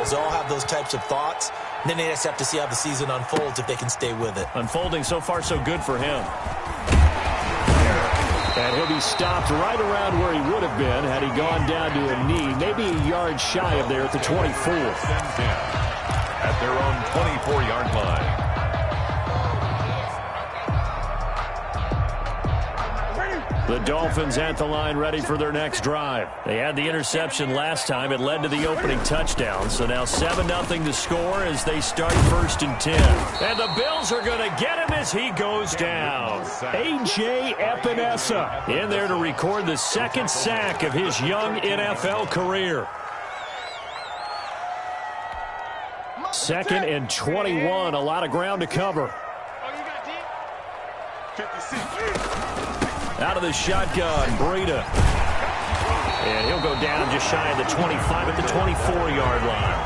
Bills. They all have those types of thoughts. And then they just have to see how the season unfolds if they can stay with it. Unfolding so far so good for him. And he'll be stopped right around where he would have been had he gone down to a knee, maybe a yard shy of there at the 24. At their own 24-yard line. The Dolphins at the line ready for their next drive. They had the interception last time. It led to the opening touchdown. So now 7-0 to score as they start 1st and 10. And the Bills are going to get him as he goes down. A.J. Epinesa in there to record the 2nd sack of his young NFL career. 2nd and 21. A lot of ground to cover. Out of the shotgun, Breida. And he'll go down just shy of the 25 at the 24-yard line.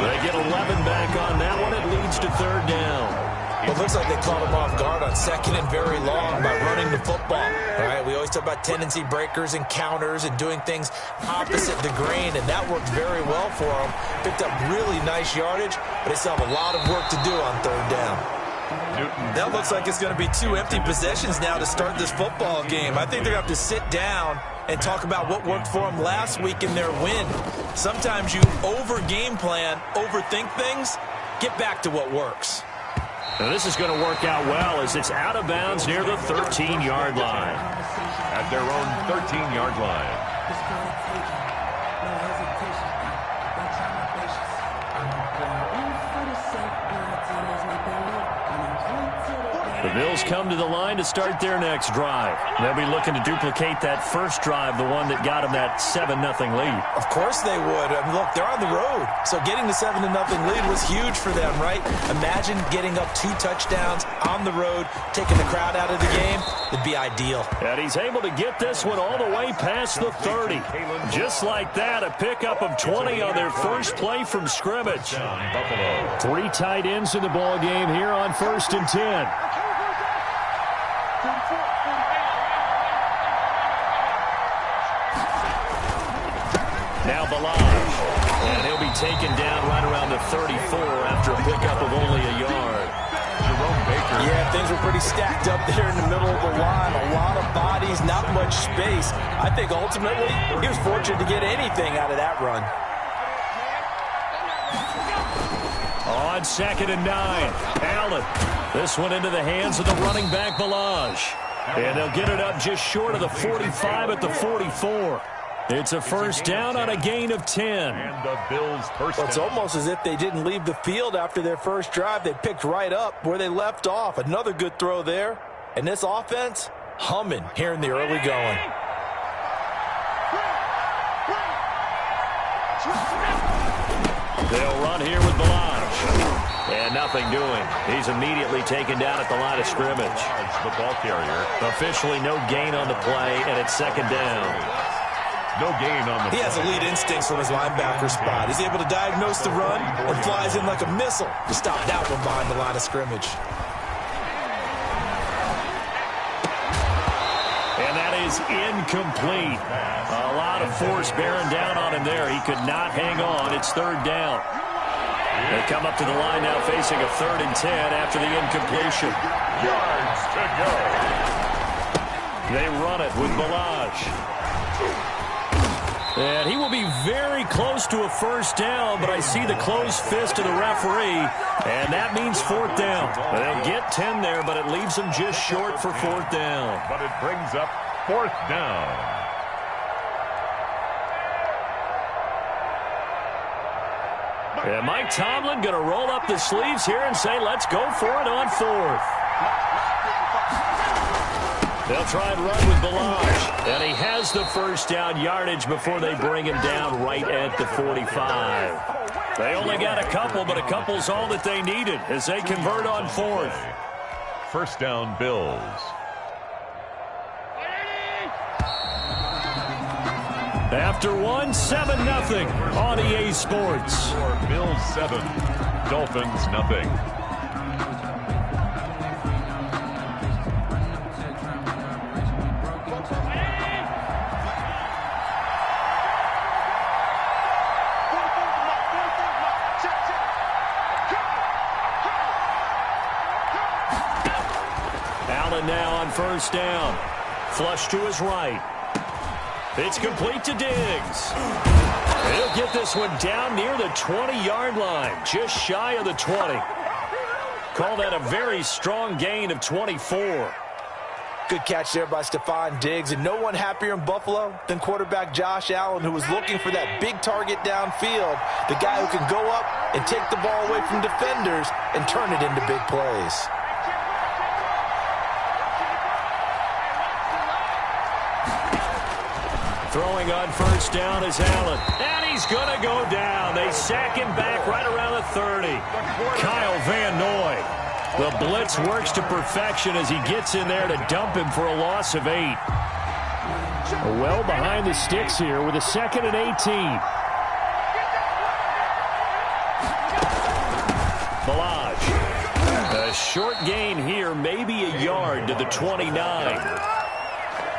They get 11 back on that one. It leads to 3rd down. It looks like they caught him off guard on 2nd and very long by running the football. All right, we always talk about tendency breakers and counters and doing things opposite the grain, and that worked very well for them. Picked up really nice yardage, but they still have a lot of work to do on 3rd down. That looks like it's going to be 2 empty possessions now to start this football game. I think they're going to have to sit down and talk about what worked for them last week in their win. Sometimes you over-game plan, overthink things, get back to what works. Now this is going to work out well as it's out of bounds near the 13-yard line. At their own 13-yard line. The Bills come to the line to start their next drive. They'll be looking to duplicate that first drive, the one that got them that 7-0 lead. Of course they would. I mean, look, they're on the road. So getting the 7-0 lead was huge for them, right? Imagine getting up 2 touchdowns on the road, taking the crowd out of the game. It'd be ideal. And he's able to get this one all the way past the 30. Just like that, a pickup of 20 on their first play from scrimmage. 3 tight ends in the ball game here on 1st and 10. Now Balaj. And he'll be taken down right around the 34 after a pickup of only a yard. Yeah, things were pretty stacked up there in the middle of the line. A lot of bodies, not much space. I think ultimately he was fortunate to get anything out of that run. On 2nd and 9, Allen. This one into the hands of the running back, Balaj. And they'll get it up just short of the 45 at the 44. It's a first down on a gain of 10. And the Bills first down. It's almost as if they didn't leave the field after their first drive. They picked right up where they left off. Another good throw there. And this offense, humming here in the early going. They'll run here with Balaj. And nothing doing. He's immediately taken down at the line of scrimmage. The ball carrier. Officially no gain on the play, and it's 2nd down. No gain on the play. He has elite instincts from his linebacker spot. He's able to diagnose the run and flies in like a missile to stop that one behind the line of scrimmage. And that is incomplete. A lot of force bearing down on him there. He could not hang on. It's 3rd down. They come up to the line now facing a 3rd and 10 after the incompletion. Yards to go. They run it with Balaj. And he will be very close to a first down, but I see the closed fist of the referee, and that means 4th down. They'll get 10 there, but it leaves them just short for 4th down. But it brings up 4th down. And Mike Tomlin going to roll up the sleeves here and say, let's go for it on 4th. They'll try and run with Balaj. And he has the first down yardage before they bring him down right at the 45. They only got a couple, but a couple's all that they needed as they convert on 4th. First down, Bills. After one, 7-0 on EA Sports. Bills 7, Dolphins nothing. Allen now on first down. Flush to his right. It's complete to Diggs. He'll get this one down near the 20-yard line, just shy of the 20. Call that a very strong gain of 24. Good catch there by Stephon Diggs, and no one happier in Buffalo than quarterback Josh Allen, who was looking for that big target downfield, the guy who can go up and take the ball away from defenders and turn it into big plays. Throwing on first down is Allen, and he's going to go down. They sack him back right around the 30. Kyle Van Noy. The blitz works to perfection as he gets in there to dump him for a loss of 8. Well behind the sticks here with a 2nd and 18. Balaj. A short gain here, maybe a yard to the 29.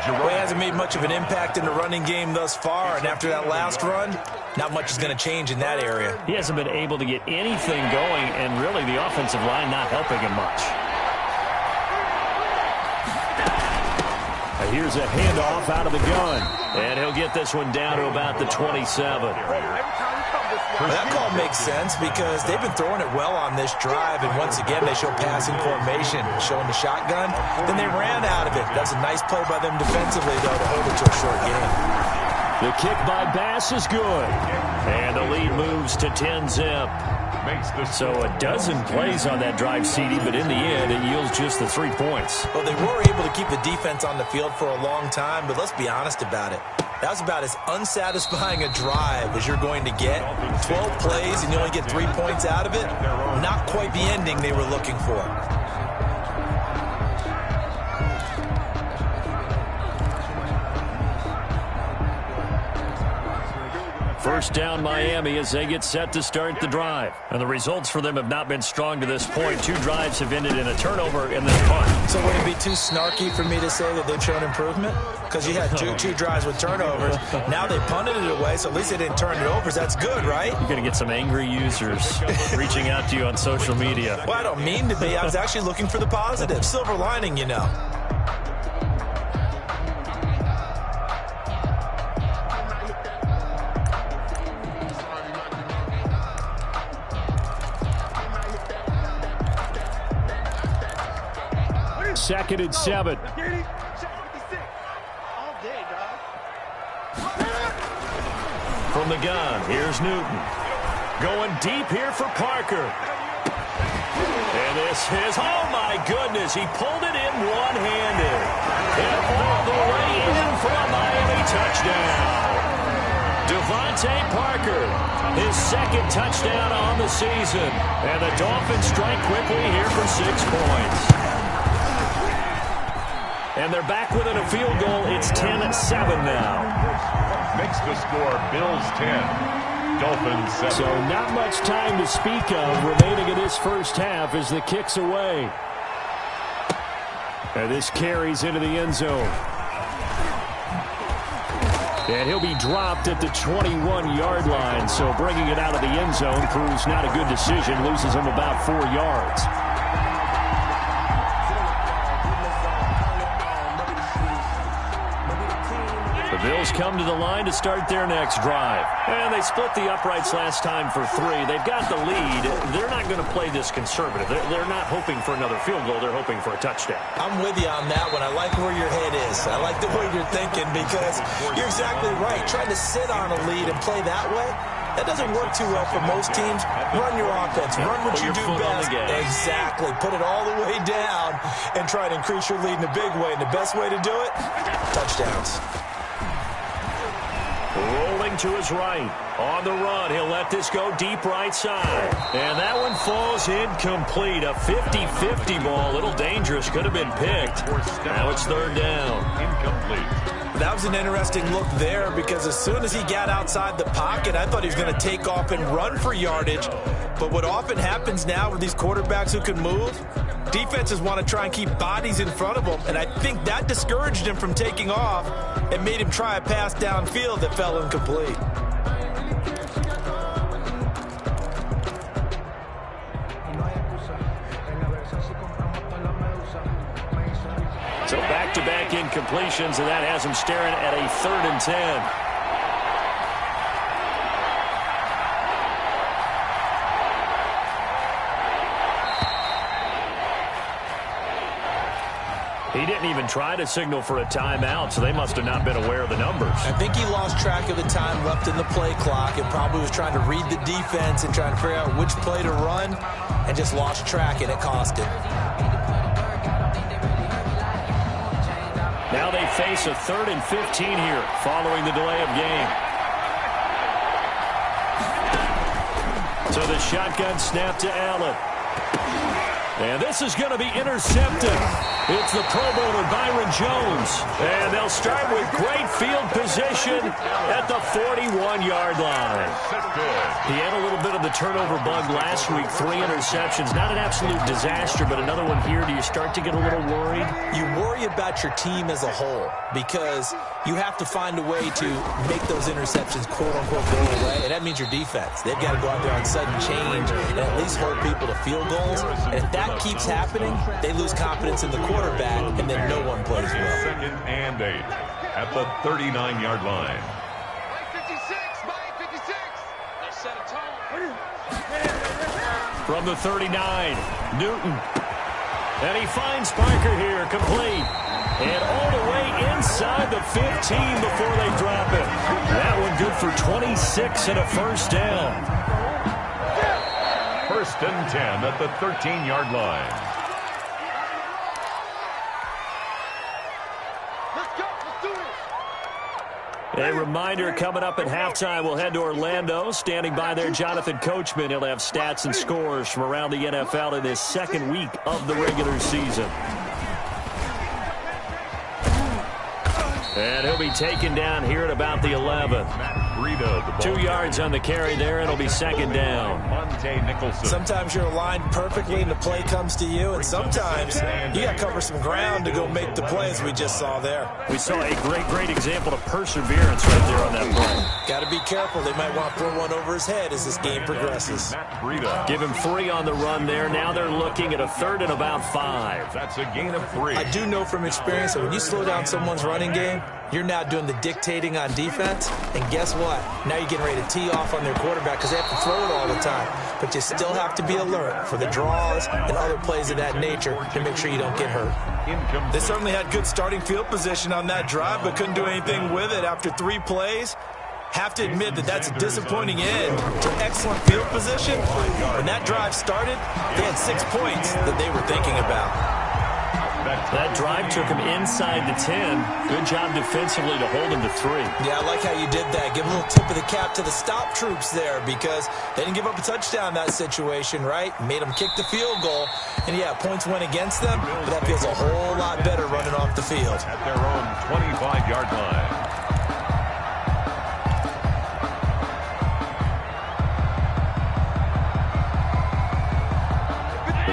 Well, he hasn't made much of an impact in the running game thus far, and after that last run, not much is going to change in that area. He hasn't been able to get anything going, and really the offensive line not helping him much. Here's a handoff out of the gun, and he'll get this one down to about the 27. Well, that call makes sense because they've been throwing it well on this drive, and once again they show passing formation, showing the shotgun. Then they ran out of it. That's a nice play by them defensively, though, to hold it to a short game. The kick by Bass is good, and the lead moves to 10-zip. So a dozen plays on that drive, CD, but in the end it yields just the 3 points. Well, they were able to keep the defense on the field for a long time, but let's be honest about it. That was about as unsatisfying a drive as you're going to get. 12 plays and you only get 3 points out of it. Not quite the ending they were looking for. First down Miami as they get set to start the drive. And the results for them have not been strong to this point. 2 drives have ended in a turnover and then punt. So would it be too snarky for me to say that they've shown improvement? Because you had two drives with turnovers. Now they punted it away, so at least they didn't turn it over. So that's good, right? You're going to get some angry users reaching out to you on social media. Well, I don't mean to be. I was actually looking for the positive. Silver lining, you know. Second and 7. From the gun, here's Newton. Going deep here for Parker. And this is, oh my goodness, he pulled it in one-handed. And all the way in for a Miami touchdown. Devontae Parker, his 2nd touchdown on the season. And the Dolphins strike quickly here for 6 points. And they're back within a field goal. It's 10-7 now. Makes the score Bills 10, Dolphins 7. So not much time to speak of remaining in this first half as the kick's away. And this carries into the end zone. And he'll be dropped at the 21-yard line. So bringing it out of the end zone proves not a good decision. Loses him about 4 yards. The Bills come to the line to start their next drive. And they split the uprights last time for 3. They've got the lead. They're not going to play this conservative. They're not hoping for another field goal. They're hoping for a touchdown. I'm with you on that one. I like where your head is. I like the way you're thinking because you're exactly right. Trying to sit on a lead and play that way, that doesn't work too well for most teams. Run your offense. Run what you do best. Exactly. Put it all the way down and try to increase your lead in a big way. And the best way to do it, touchdowns. Rolling to his right. On the run, he'll let this go deep right side. And that one falls incomplete. A 50-50 ball. A little dangerous. Could have been picked. Now it's 3rd down. Incomplete. That was an interesting look there because as soon as he got outside the pocket, I thought he was going to take off and run for yardage. But what often happens now with these quarterbacks who can move, defenses want to try and keep bodies in front of them. And I think that discouraged him from taking off and made him try a pass downfield that fell incomplete. completions, and that has him staring at a 3rd and 10. He didn't even try to signal for a timeout, so they must have not been aware of the numbers. I think he lost track of the time left in the play clock and probably was trying to read the defense and trying to figure out which play to run and just lost track, and it cost him. Now they face a 3rd and 15 here following the delay of game. So the shotgun snap to Allen. And this is going to be intercepted. It's the Pro Bowler Byron Jones. And they'll start with great field position at the 41-yard line. He had a little bit of the turnover bug last week, 3 interceptions. Not an absolute disaster, but another one here. Do you start to get a little worried? You worry about your team as a whole because you have to find a way to make those interceptions quote-unquote go away, and that means your defense. They've got to go out there on sudden change and at least hold people to field goals. And if that keeps happening, they lose confidence in the quarterback, and then no one plays well. 2nd and 8 at the 39-yard line. From the 39, Newton. And he finds Parker here, complete. And all the way inside the 15 before they drop it. That one good for 26 and a 1st down. 1st and 10 at the 13-yard line. A reminder coming up at halftime, we'll head to Orlando. Standing by there, Jonathan Coachman. He'll have stats and scores from around the NFL in this 2nd week of the regular season. And he'll be taken down here at about the 11. 2 yards on the carry there, and it'll be 2nd down. Sometimes you're aligned perfectly and the play comes to you, and sometimes you got to cover some ground to go make the plays we just saw there. We saw a great example of perseverance right there on that play. Got to be careful. They might want to throw one over his head as this game progresses. Give him 3 on the run there. Now they're looking at a 3rd and about 5. That's a gain of 3. I do know from experience that when you slow down someone's running game, you're now doing the dictating on defense, and guess what? Now you're getting ready to tee off on their quarterback because they have to throw it all the time. But you still have to be alert for the draws and other plays of that nature to make sure you don't get hurt. They certainly had good starting field position on that drive, but couldn't do anything with it after 3 plays. Have to admit that that's a disappointing end to excellent field position. When that drive started, they had 6 points that they were thinking about. That drive took him inside the 10. Good job defensively to hold him to 3. Yeah, I like how you did that. Give a little tip of the cap to the stop troops there because they didn't give up a touchdown in that situation, right? Made them kick the field goal. And, yeah, points went against them, but that feels a whole lot better running off the field. At their own 25-yard line.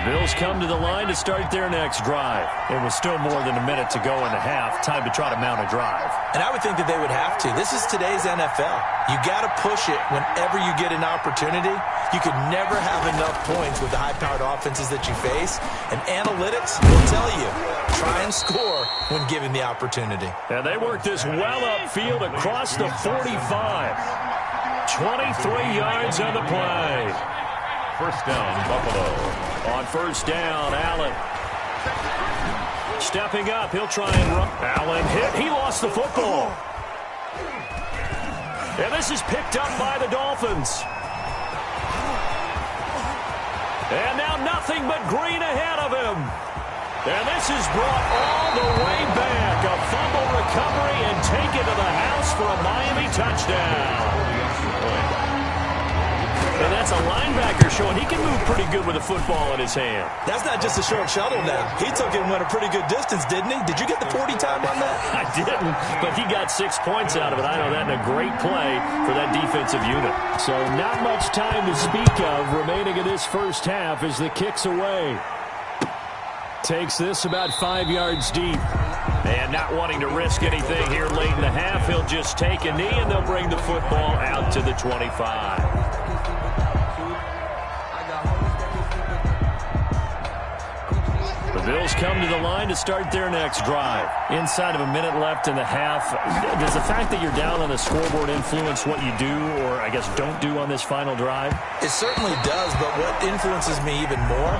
Bills come to the line to start their next drive. It was still more than a minute to go in the half. Time to try to mount a drive. And I would think that they would have to. This is today's NFL. You got to push it whenever you get an opportunity. You could never have enough points with the high-powered offenses that you face. And analytics will tell you, try and score when given the opportunity. And they work this well upfield across the 45. 23 yards on the play. 1st down, Buffalo. On 1st down, Allen. Stepping up, he'll try and run. Allen hit. He lost the football. And this is picked up by the Dolphins. And now nothing but green ahead of him. And this is brought all the way back. A fumble recovery and taken to the house for a Miami touchdown. And that's a linebacker showing he can move pretty good with a football in his hand. That's not just a short shuttle now. He took it and went a pretty good distance, didn't he? Did you get the 40 time on that? I didn't, but he got 6 points out of it. I know that in a great play for that defensive unit. So not much time to speak of remaining in this 1st half as the kick's away. Takes this about 5 yards deep. And not wanting to risk anything here late in the half, he'll just take a knee and they'll bring the football out to the 25. The Bills come to the line to start their next drive. Inside of a minute left in the half, does the fact that you're down on the scoreboard influence what you do, or I guess don't do on this final drive? It certainly does, but what influences me even more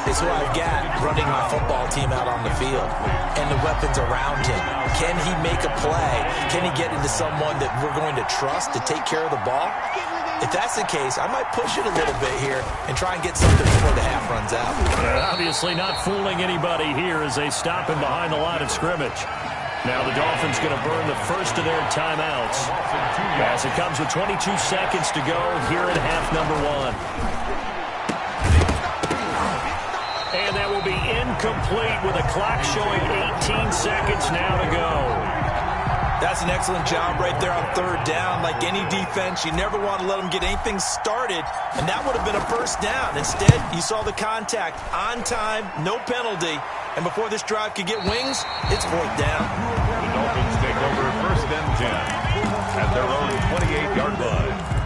is who I've got running my football team out on the field and the weapons around him. Can he make a play? Can he get into someone that we're going to trust to take care of the ball? If that's the case, I might push it a little bit here and try and get something before the half runs out. Obviously not fooling anybody here as they stop him behind the line of scrimmage. Now the Dolphins going to burn the first of their timeouts as it comes with 22 seconds to go here in half number 1. And that will be incomplete with a clock showing 18 seconds now to go. That's an excellent job right there on third down. Like any defense, you never want to let them get anything started, and that would have been a first down. Instead, you saw the contact on time, no penalty, and before this drive could get wings, it's fourth down. The Dolphins take over first and 10 at their own 28-yard line.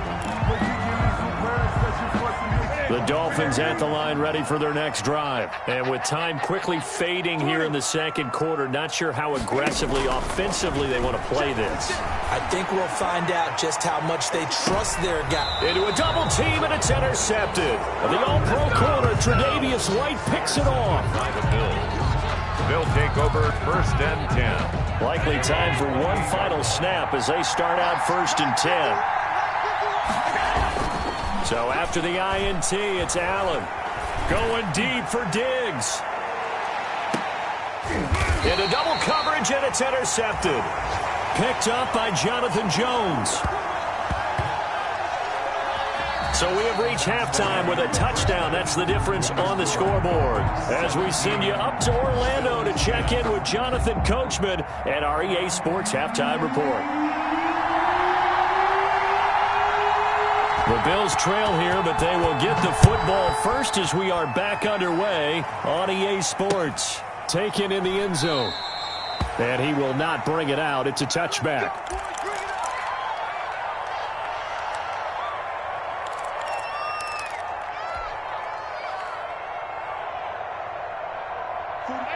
The Dolphins at the line ready for their next drive. And with time quickly fading here in the second quarter, not sure how aggressively, offensively they want to play this. I think we'll find out just how much they trust their guy. Into a double team, and it's intercepted. The all-pro corner, Tre'Davious White, picks it off. By the Bills. They'll take over first and 10. Likely time for one final snap as they start out first and 10. So after the INT, it's Allen. Going deep for Diggs. Into double coverage, and it's intercepted. Picked up by Jonathan Jones. So we have reached halftime with a touchdown. That's the difference on the scoreboard. As we send you up to Orlando to check in with Jonathan Coachman at our EA Sports Halftime Report. The Bills trail here, but they will get the football first as we are back underway on EA Sports. Taken in the end zone. And he will not bring it out. It's a touchback.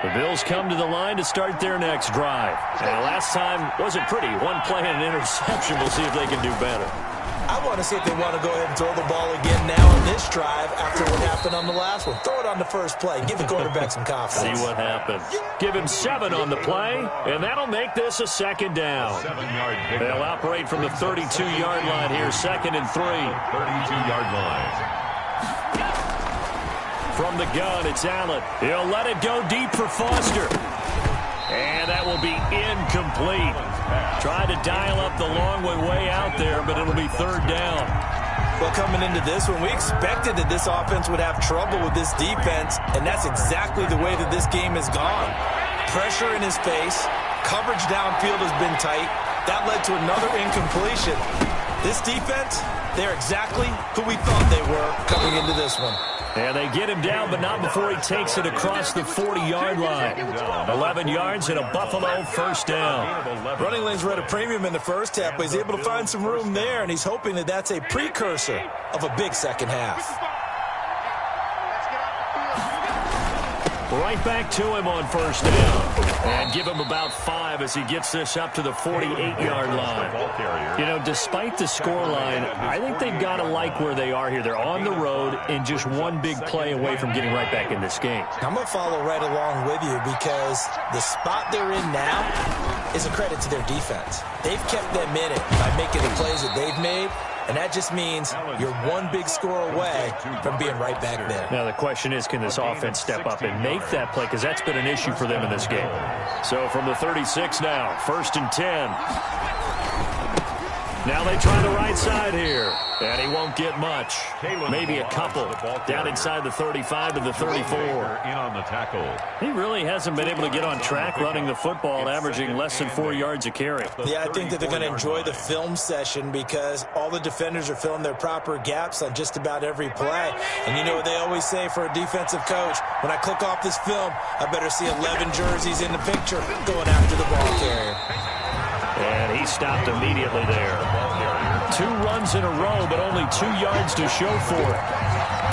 The Bills come to the line to start their next drive. And last time wasn't pretty. One play and an interception. We'll see if they can do better. I want to see if they want to go ahead and throw the ball again now on this drive after what happened on the last one. Throw it on the first play. Give the quarterback some confidence. See what happens. Give him 7 on the play, and that'll make this a second down. 7-yard pickup. They'll operate from the 32-yard line here, second and 3. 32-yard line. From the gun, it's Allen. He'll let it go deep for Foster. And that will be incomplete. Tried to dial up the long way out there, but it'll be third down. Well, coming into this one, we expected that this offense would have trouble with this defense, and that's exactly the way that this game has gone. Pressure in his face, coverage downfield has been tight. That led to another incompletion. This defense, they're exactly who we thought they were coming into this one. And they get him down, but not before he takes it across the 40-yard line. 11 yards and a Buffalo first down. Running lanes were at a premium in the first half, but he's able to find some room there, and he's hoping that that's a precursor of a big second half. Right back to him on first down. And give him about 5 as he gets this up to the 48-yard line. You know, despite the scoreline, I think they've got to like where they are here. They're on the road and just one big play away from getting right back in this game. I'm going to follow right along with you because the spot they're in now is a credit to their defense. They've kept them in it by making the plays that they've made. And that just means you're one big score away from being right back there. Now the question is, can this offense step up and make that play? Because that's been an issue for them in this game. So from the 36 now, first and 10. Now they try the right side here. And he won't get much. Maybe a couple. Down inside the 35 to the 34. In on the tackle. He really hasn't been able to get on track running the football, averaging less than 4 yards a carry. Yeah, I think that they're going to enjoy the film session because all the defenders are filling their proper gaps on just about every play. And you know what they always say for a defensive coach? When I click off this film, I better see 11 jerseys in the picture going after the ball carrier. And he stopped immediately there. 2 runs in a row, but only 2 yards to show for it.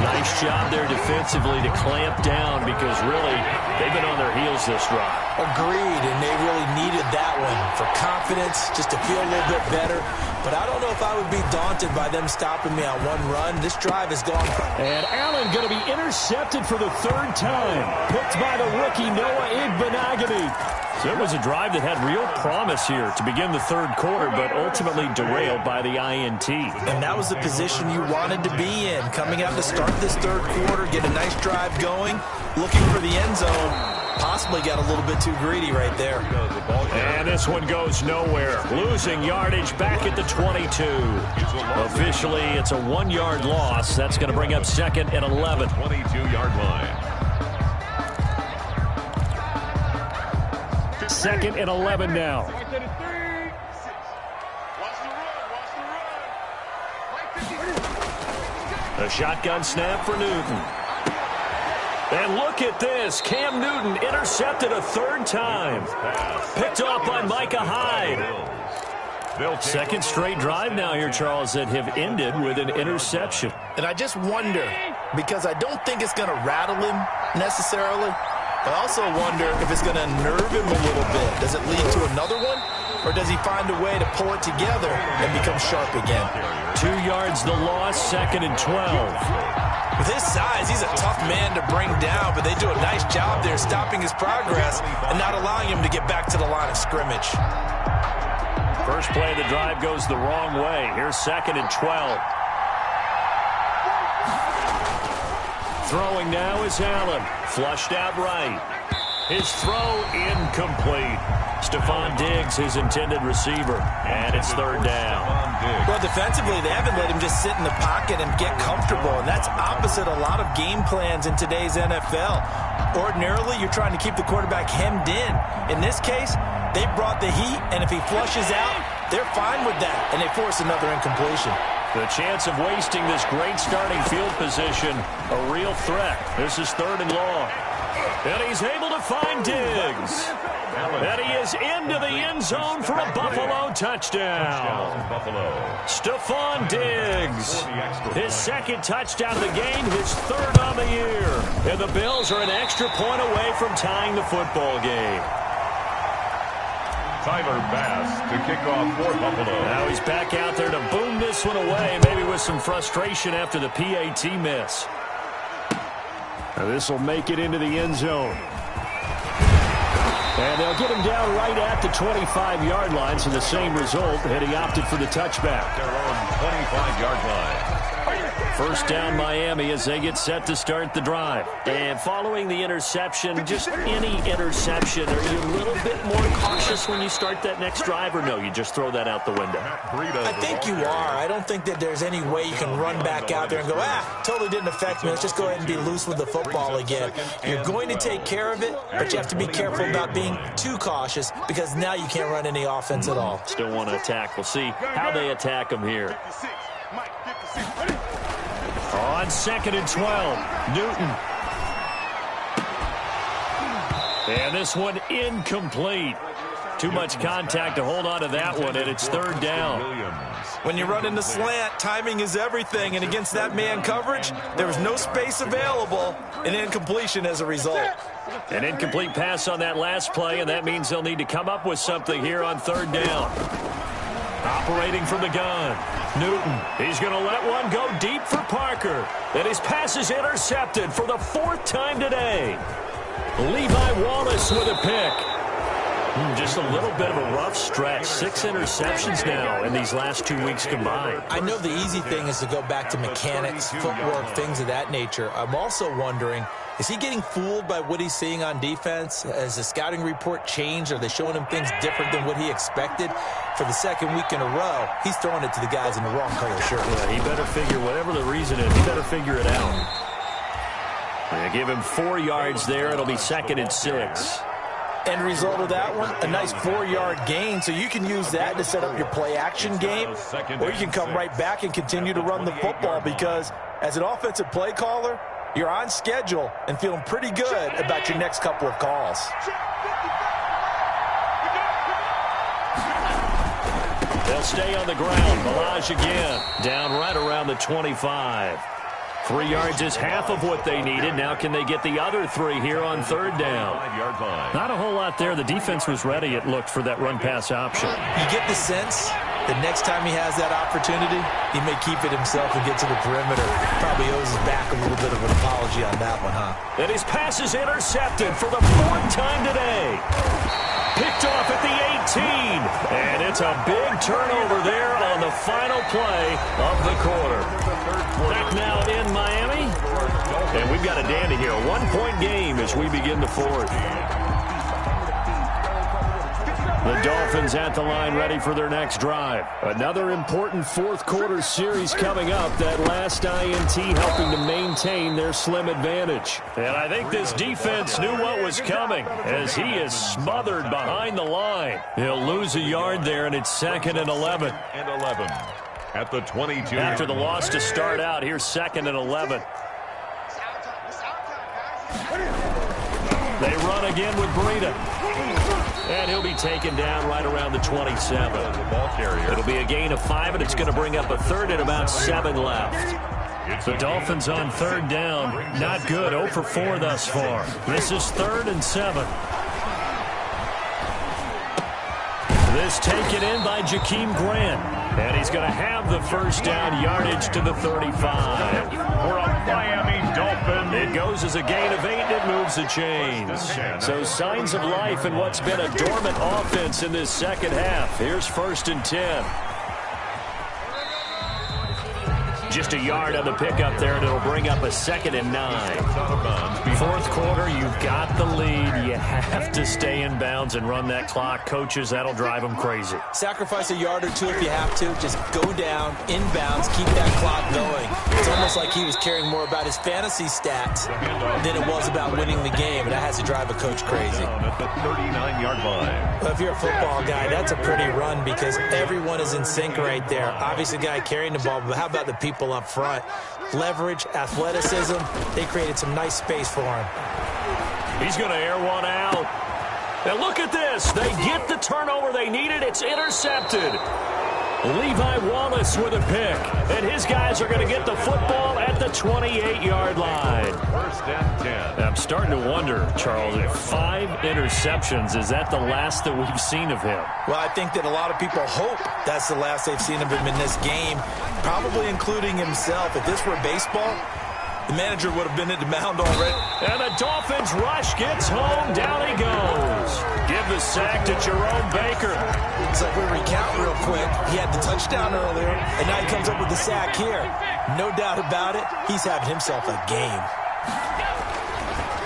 Nice job there defensively to clamp down because really they've been on their heels this drive. Agreed, and they really needed that one for confidence, just to feel a little bit better. But I don't know if I would be daunted by them stopping me on one run. This drive is gone. And Allen going to be intercepted for the third time. Picked by the rookie Noah Igbenogany. So it was a drive that had real promise here to begin the third quarter, but ultimately derailed by the INT. And that was the position you wanted to be in. Coming out to start this third quarter, get a nice drive going, looking for the end zone. Possibly got a little bit too greedy right there. And this one goes nowhere. Losing yardage back at the 22. Officially, it's a 1-yard loss. That's going to bring up 2nd and 11. 22-yard line. 2nd and 11 now. A shotgun snap for Newton. And look at this. Cam Newton intercepted a third time. Picked off by Micah Hyde. Second straight drive now here, Charles, that have ended with an interception. And I just wonder, because I don't think it's going to rattle him necessarily, I also wonder if it's going to nerve him a little bit. Does it lead to another one? Or does he find a way to pull it together and become sharp again? 2 yards the loss, 2nd and 12. With his size, he's a tough man to bring down, but they do a nice job there stopping his progress and not allowing him to get back to the line of scrimmage. First play of the drive goes the wrong way. Here's 2nd and 12. Throwing now is Allen. Flushed out right. His throw incomplete. Stephon Diggs, his intended receiver. And it's third down. Well, defensively, they haven't let him just sit in the pocket and get comfortable, and that's opposite a lot of game plans in today's NFL. Ordinarily, you're trying to keep the quarterback hemmed in. In this case, they brought the heat, and if he flushes out, they're fine with that, and they force another incompletion. The chance of wasting this great starting field position, a real threat. This is 3rd and long. And he's able to find Diggs. And he is into the end zone for a Buffalo touchdown. Stephon Diggs, his 2nd touchdown of the game, his 3rd on the year. And the Bills are an extra point away from tying the football game. Tyler Bass to kick off for Buffalo. Now he's back out there to boom this one away, maybe with some frustration after the PAT miss. Now this will make it into the end zone. And they'll get him down right at the 25-yard line, so the same result, and he opted for the touchback. Their own 25-yard line. First down Miami as they get set to start the drive. And following the interception, just any interception, are you a little bit more cautious when you start that next drive, or no, you just throw that out the window? I think you are. I don't think that there's any way you can run back out there and go, totally didn't affect me. Let's just go ahead and be loose with the football again. You're going to take care of it, but you have to be careful about being too cautious because now you can't run any offense at all. Still want to attack. We'll see how they attack him here. On 2nd and 12, Newton. And this one incomplete. Too much contact to hold on to that one, and it's 3rd down. When you run in the slant, timing is everything, and against that man coverage, there was no space available, and incompletion as a result. An incomplete pass on that last play, and that means they'll need to come up with something here on 3rd down. Operating from the gun, Newton. He's going to let one go deep for Parker. And his pass is intercepted for the 4th time today. Levi Wallace with a pick. Just a little bit of a rough stretch. 6 interceptions now in these last 2 weeks combined. I know the easy thing is to go back to mechanics, footwork, things of that nature. I'm also wondering, is he getting fooled by what he's seeing on defense? Has the scouting report changed? Are they showing him things different than what he expected? For the 2nd week in a row, he's throwing it to the guys in the wrong color shirt. Yeah, he better figure, whatever the reason is, he better figure it out. They give him 4 yards there. It'll be 2nd and 6. End result of that one, a nice 4-yard gain, so you can use that to set up your play-action game, or you can come right back and continue to run the football because as an offensive play caller, you're on schedule and feeling pretty good about your next couple of calls. They'll stay on the ground. Balaj again, down right around the 25. 3 yards is half of what they needed. Now can they get the other 3 here on third down? Not a whole lot there. The defense was ready, it looked, for that run-pass option. You get the sense that next time he has that opportunity, he may keep it himself and get to the perimeter. Probably owes his back a little bit of an apology on that one, huh? And his pass is intercepted for the 4th time today. Picked off at the 18. And it's a big turnover there on the final play of the quarter. Back now in Miami. And we've got a dandy here. A 1-point game as we begin the 4th. The Dolphins at the line ready for their next drive. Another important 4th quarter series coming up. That last INT helping to maintain their slim advantage. And I think this defense knew what was coming as he is smothered behind the line. He'll lose a yard there, and it's 2nd and 11. At the 22. After the loss to start out, here's 2nd and 11. They run again with Breida. And he'll be taken down right around the 27. Ball carrier. It'll be a gain of 5, and it's going to bring up a 3rd and about 7 left. The Dolphins on 3rd down. Not good. 0 for 4 thus far. This is 3rd and 7. This taken in by Jakeem Grant. And he's going to have the first down, yardage to the 35. For a Miami Dolphin. It goes as a gain of 8, and it moves the chains. So signs of life in what's been a dormant offense in this second half. Here's 1st and 10. Just a yard on the pickup there, and it'll bring up a 2nd and 9. 4th quarter, you've got the lead. You have to stay in bounds and run that clock. Coaches, that'll drive them crazy. Sacrifice a yard or 2 if you have to. Just go down, in bounds, keep that clock going. It's almost like he was caring more about his fantasy stats than it was about winning the game, and that has to drive a coach crazy. At the 39-yard line. Well, if you're a football guy, that's a pretty run because everyone is in sync right there. Obviously, the guy carrying the ball, but how about the people up front? Leverage, athleticism, they created some nice space for him. He's going to air one out. And look at this. They get the turnover they needed. It's intercepted. Levi Wallace with a pick. And his guys are going to get the football at the 28-yard line. 1st and 10. I'm starting to wonder, Charles, if 5 interceptions, is that the last that we've seen of him? Well, I think that a lot of people hope that's the last they've seen of him in this game, probably including himself. If this were baseball, the manager would have been at the mound already. And the Dolphins rush gets home. Down he goes. Give the sack to Jerome Baker. It's like we recount real quick. He had the touchdown earlier, and now he comes up with the sack here. No doubt about it, he's having himself a game.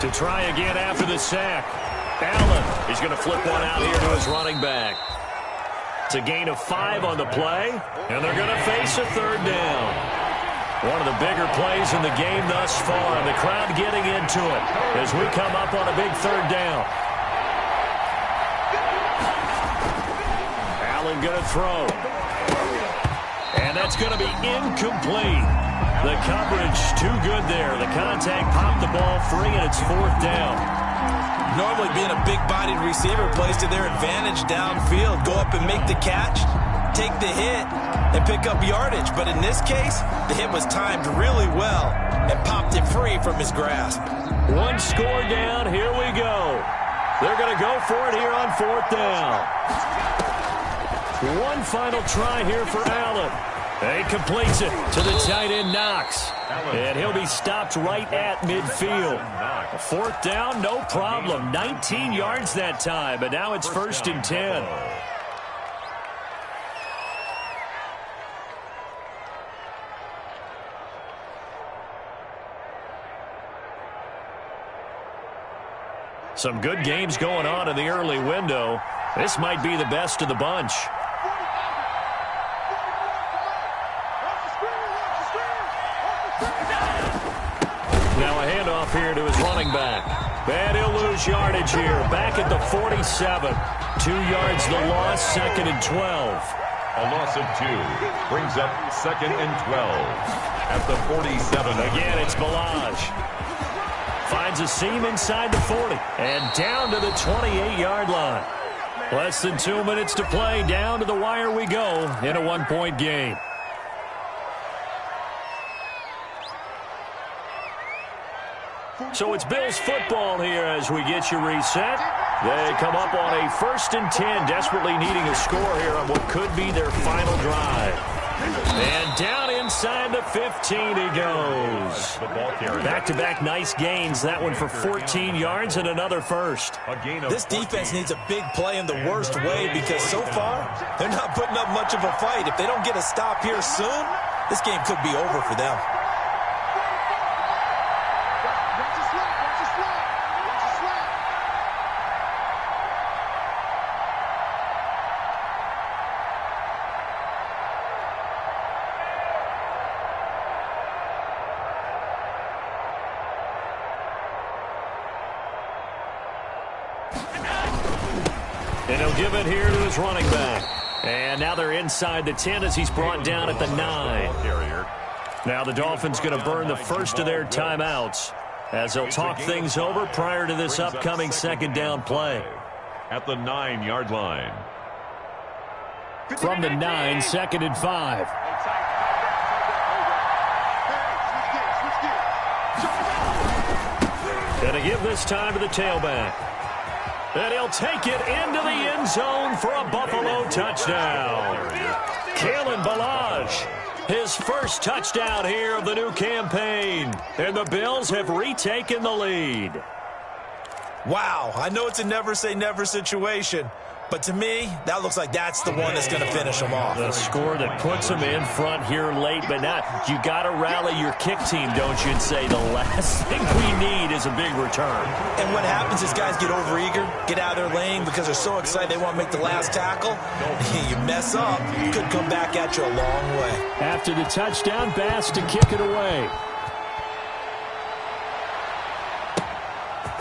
To try again after the sack. Allen, he's going to flip one out here to his running back. It's a gain of 5 on the play, and they're going to face a 3rd down. One of the bigger plays in the game thus far, and the crowd getting into it as we come up on a big 3rd down. Allen going to throw. And that's going to be incomplete. The coverage too good there. The contact popped the ball free, and it's 4th down. Normally being a big-bodied receiver plays to their advantage downfield. Go up and make the catch, take the hit, and pick up yardage. But in this case, the hit was timed really well and popped it free from his grasp. 1 score down. Here we go. They're going to go for it here on 4th down. 1 final try here for Allen. He completes it to the tight end, Knox. And he'll be stopped right at midfield. 4th down, no problem. 19 yards that time, but now it's 1st and 10. Some good games going on in the early window. This might be the best of the bunch. Now a handoff here to his running back. And he'll lose yardage here. Back at the 47. 2 yards the loss, 2nd and 12. A loss of 2 brings up 2nd and 12 at the 47. Again, it's Balaj. Finds a seam inside the 40. And down to the 28-yard line. Less than 2 minutes to play. Down to the wire we go in a 1-point game. So it's Bills football here as we get you reset. They come up on a 1st and 10, desperately needing a score here on what could be their final drive. And down inside the 15 he goes. Back-to-back nice gains. That one for 14 yards and another first. This defense needs a big play in the worst way because so far they're not putting up much of a fight. If they don't get a stop here soon, this game could be over for them. And he'll give it here to his running back. And now they're inside the 10 as he's brought down at the 9. Now the Dolphins going to burn the first of their timeouts as they'll talk things over prior to this upcoming 2nd down play. At the 9-yard line. From the 9, 2nd and 5. Going to give this time to the tailback. And he'll take it into the end zone for a Buffalo touchdown. Kalen Ballage, his first touchdown here of the new campaign. And the Bills have retaken the lead. Wow, I know it's a never-say-never situation, but to me, that looks like that's the one that's going to finish them off. The score that puts them in front here late, but not. You got to rally your kick team, don't you, and say the last thing we need is a big return. And what happens is guys get overeager, get out of their lane because they're so excited they want to make the last tackle. You mess up, it could come back at you a long way. After the touchdown, Bass to kick it away.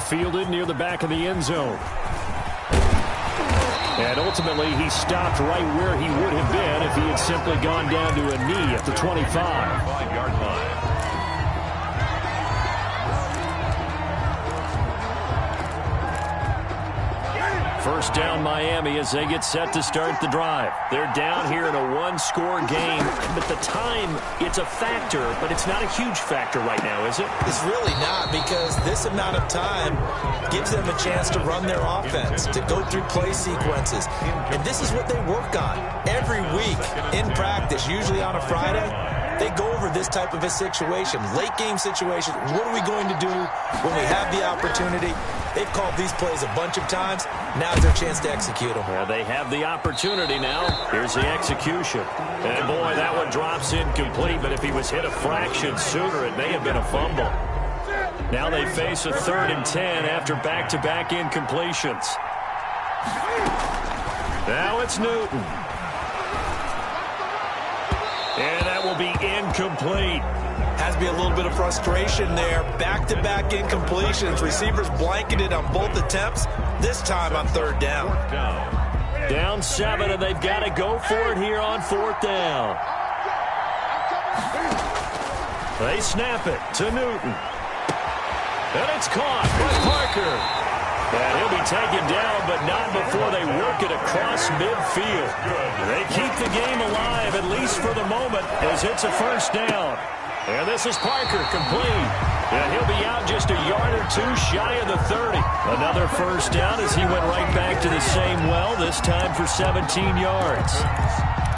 Fielded near the back of the end zone. And ultimately, he stopped right where he would have been if he had simply gone down to a knee at the 25. 5-yard line. First down Miami as they get set to start the drive. They're down here in a one-score game, but the time, it's a factor, but it's not a huge factor right now, is it? It's really not, because this amount of time gives them a chance to run their offense, to go through play sequences. And this is what they work on every week in practice, usually on a Friday. They go over this type of a situation, late game situation. What are we going to do when we have the opportunity? They've called these plays a bunch of times. Now's their chance to execute them. Well, they have the opportunity now. Here's the execution. And boy, that one drops incomplete, but if he was hit a fraction sooner, it may have been a fumble. Now they face a 3rd and 10 after back-to-back incompletions. Now it's Newton. And that will be incomplete. Has to be a little bit of frustration there. Back-to-back incompletions. Receivers blanketed on both attempts. This time on 3rd down. Down 7, and they've got to go for it here on 4th down. They snap it to Newton. And it's caught by Parker. And he'll be taken down, but not before they work it across midfield. They keep the game alive, at least for the moment, as it's a 1st down. And this is Parker, complete. And he'll be out just a yard or two shy of the 30. Another 1st down as he went right back to the same well, this time for 17 yards.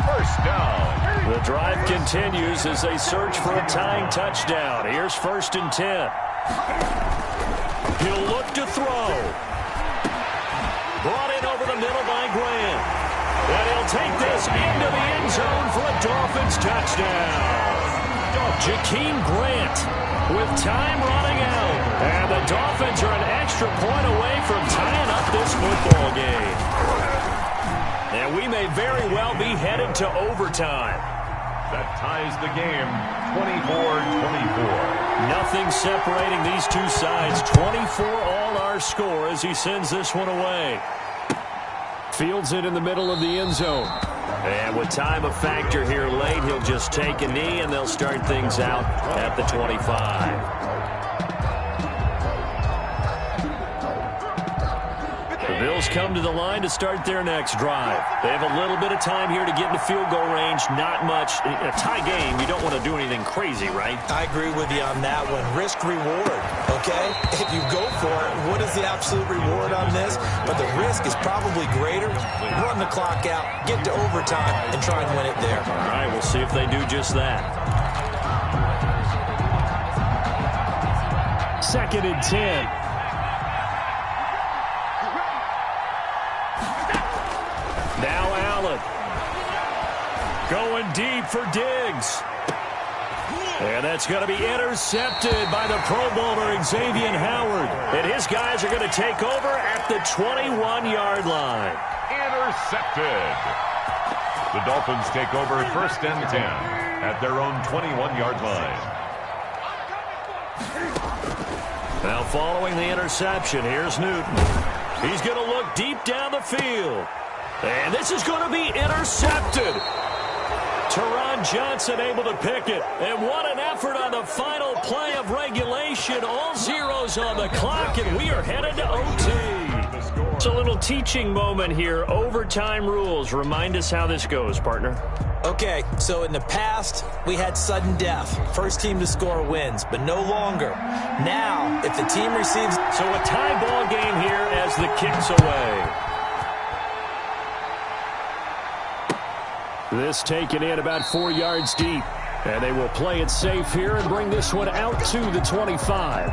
1st down. The drive continues as they search for a tying touchdown. Here's 1st and 10. He'll look to throw. Brought in over the middle by Grant. And he'll take this into the end zone for a Dolphins touchdown. Jakeem Grant with time running out. And the Dolphins are an extra point away from tying up this football game. And we may very well be headed to overtime. That ties the game 24-24. Nothing separating these two sides. 24 all our score as he sends this one away. Fields it in the middle of the end zone. And with time a factor here late, he'll just take a knee and they'll start things out at the 25. Bills come to the line to start their next drive. They have a little bit of time here to get into field goal range. Not much. In a tie game, you don't want to do anything crazy, right? I agree with you on that one. Risk reward, okay? If you go for it, what is the absolute reward on this? But the risk is probably greater. Run the clock out, get to overtime, and try and win it there. All right, we'll see if they do just that. 2nd and 10. Now Allen. Going deep for Diggs. And that's going to be intercepted by the Pro Bowler Xavier Howard. And his guys are going to take over at the 21-yard line. Intercepted. The Dolphins take over 1st and 10 at their own 21-yard line. Now following the interception, here's Newton. He's going to look deep down the field. And this is going to be intercepted. Teron Johnson able to pick it. And what an effort on the final play of regulation. All zeros on the clock, and we are headed to OT. It's a little teaching moment here. Overtime rules. Remind us how this goes, partner. Okay, so in the past, we had sudden death. First team to score wins, but no longer. Now, if the team receives... So a tie ball game here as the kick's away. This taken in about 4 yards deep. And they will play it safe here and bring this one out to the 25.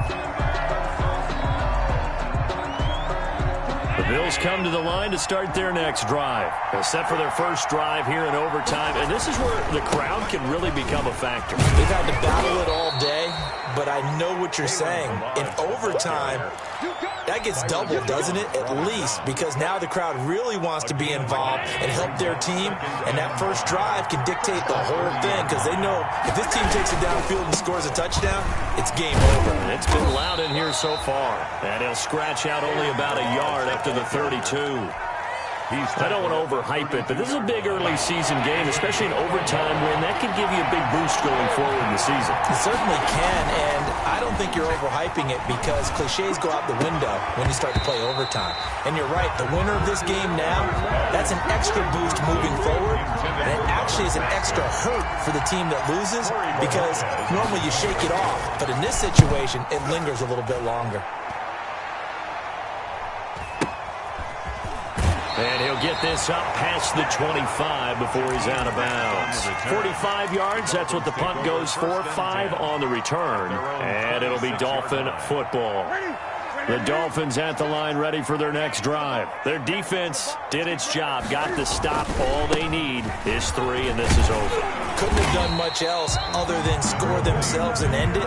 The Bills come to the line to start their next drive. They're set for their first drive here in overtime. And this is where the crowd can really become a factor. They've had to battle it all day, but I know what you're saying. In overtime, that gets doubled, doesn't it? At least, because now the crowd really wants to be involved and help their team, and that first drive can dictate the whole thing, because they know if this team takes it downfield and scores a touchdown, it's game over. And it's been loud in here so far, and he'll scratch out only about a yard up to the 32. I don't want to overhype it, but this is a big early season game, especially an overtime win. That could give you a big boost going forward in the season. It certainly can, and I don't think you're overhyping it because cliches go out the window when you start to play overtime. And you're right, the winner of this game now, that's an extra boost moving forward, and it actually is an extra hurt for the team that loses because normally you shake it off, but in this situation, it lingers a little bit longer. And he'll get this up past the 25 before he's out of bounds. 45 yards, that's what the punt goes for. 5 on the return. And it'll be Dolphin football. The Dolphins at the line ready for their next drive. Their defense did its job, got the stop. All they need is 3, and this is over. Couldn't have done much else other than score themselves and end it.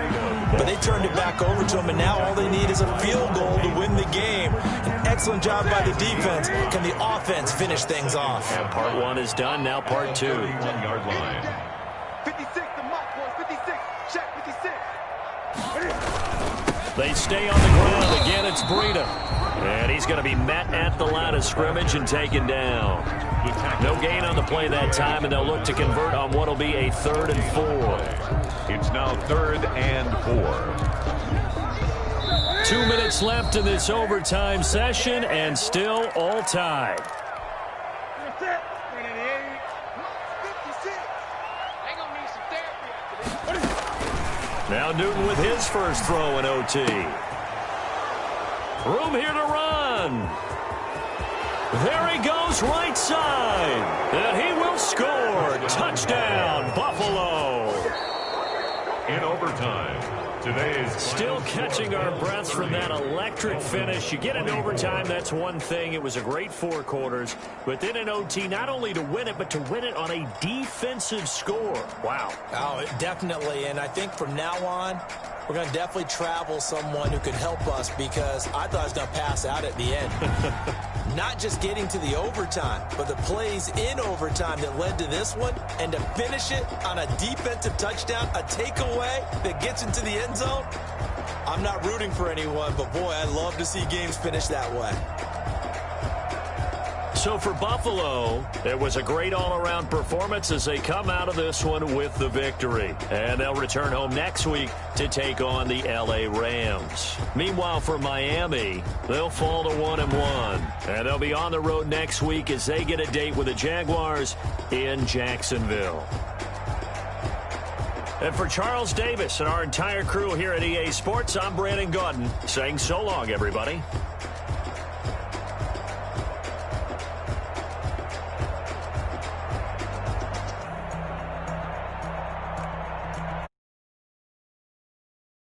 But they turned it back over to them, and now all they need is a field goal to win the game. An excellent job by the defense. Can the offense finish things off? And part 1 is done, now part 2. 31-yard line. 56, the mark, boys, 56. Check, 56. They stay on the ground. Again, it's Breida. And he's going to be met at the line of scrimmage and taken down. No gain on the play that time, and they'll look to convert on what will be a 3rd and 4. It's now 3rd and 4. 2 minutes left in this overtime session, and still all tied. Now Newton with his first throw in OT. Room here to run. There he goes, right side. And he will score. Touchdown, Buffalo. In overtime, today's Still catching our breaths from that electric finish. You get into overtime, that's one thing. It was a great 4 quarters. But then in OT, not only to win it, but to win it on a defensive score. Wow. Oh, definitely. And I think from now on, we're going to definitely travel someone who can help us because I thought I was going to pass out at the end. Not just getting to the overtime, but the plays in overtime that led to this one, and to finish it on a defensive touchdown, a takeaway that gets into the end zone. I'm not rooting for anyone, but boy, I love to see games finish that way. So for Buffalo, it was a great all-around performance as they come out of this one with the victory. And they'll return home next week to take on the L.A. Rams. Meanwhile, for Miami, they'll fall to 1-1. And they'll be on the road next week as they get a date with the Jaguars in Jacksonville. And for Charles Davis and our entire crew here at EA Sports, I'm Brandon Gaudin saying so long, everybody.